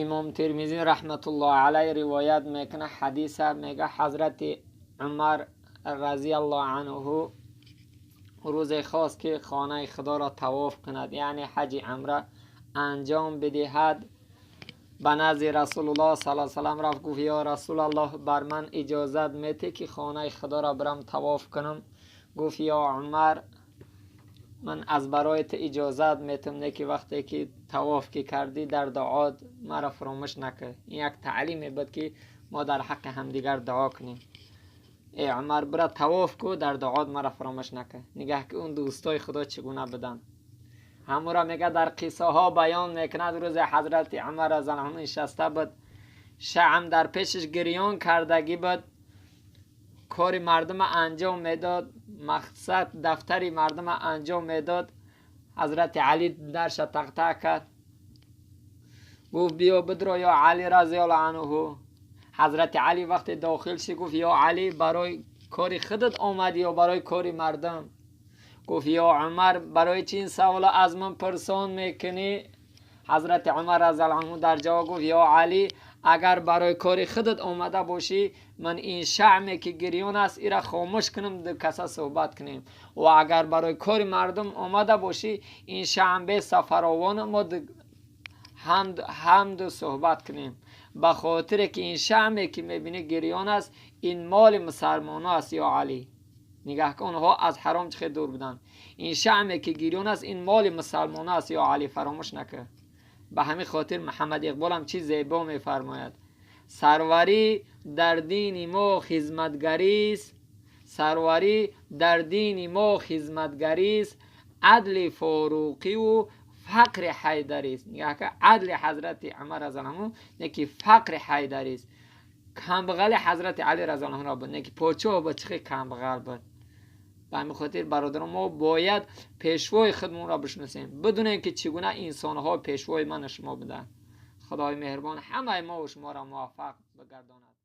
امام ترمذی رحمت الله علیه روایت میکنه حدیث میگه حضرت عمر رضی الله عنه روز خواست که خانه خدا را طواف کند، یعنی حج عمره انجام بدهد. به نزد رسول الله صلی الله علیه و سلم رفت، گفت یا رسول الله بر من اجازت میده که خانه خدا را برم طواف کنم؟ گفت یا عمر من از برایت اجازت میتم نه که وقتی که طواف که کردی در دعات مرا فراموش نکن. این یک تعلیم بود که ما در حق همدیگر دعا کنیم. ای عمر برا طواف کو، در دعات مرا فراموش نکن. نگاه که اون دوستای خدا چگونه بدن. همون را میگه در قصه ها بیان میکند روز حضرت عمر رضی الله عنه نشسته بود، شعم در پیشش گریان کردگی بود، کار مردم انجام میداد، مقصد دفتری مردم انجام میداد. حضرت علی درش تق تق کرد، گفت بیا بدرو یا علی رضی الله عنه. حضرت علی وقتی داخل شد گفت یا علی برای کاری خودت آمدی یا برای کاری مردم؟ گفت یا عمر برای چه این سوال از من پرسان میکنی؟ حضرت عمر رضی الله عنه در جواب گفت یا علی اگر برای کاری خودت آمده باشی من این شعمی که گریان است ایرا خاموش کنم دو کسا صحبت کنیم، و اگر برای کاری مردم آمده باشی این شعم به سفراوان ما هم صحبت کنیم. به خاطر که این شعمی که میبینی گریان است این مال مسلمان است یا علی. نگاه کن اونها از حرام چه دور بودن. این شعمی که گریان است این مال مسلمان است یا علی، فراموش نکن. به همین خاطر محمد اقبال هم چیز زیبا میفرماید، سروری در دین ما خدمتگری است، سروری در دین ما خدمتگری است، عدل فاروقی و فقر حیدری است. نگاه که عدل حضرت عمر رضی الله عنه نه که فقر حیدری است. کمبغل حضرت علی رضی الله عنه را بود نه که پاچه با چه کمبغل بود. به همین خاطر برادران ما باید پیشوای خودمون را بشناسیم، بدونیم که چگونه انسان‌ها پیشوای من و شما بودن. خدای مهربان همه ما و شما را موفق بگرداند.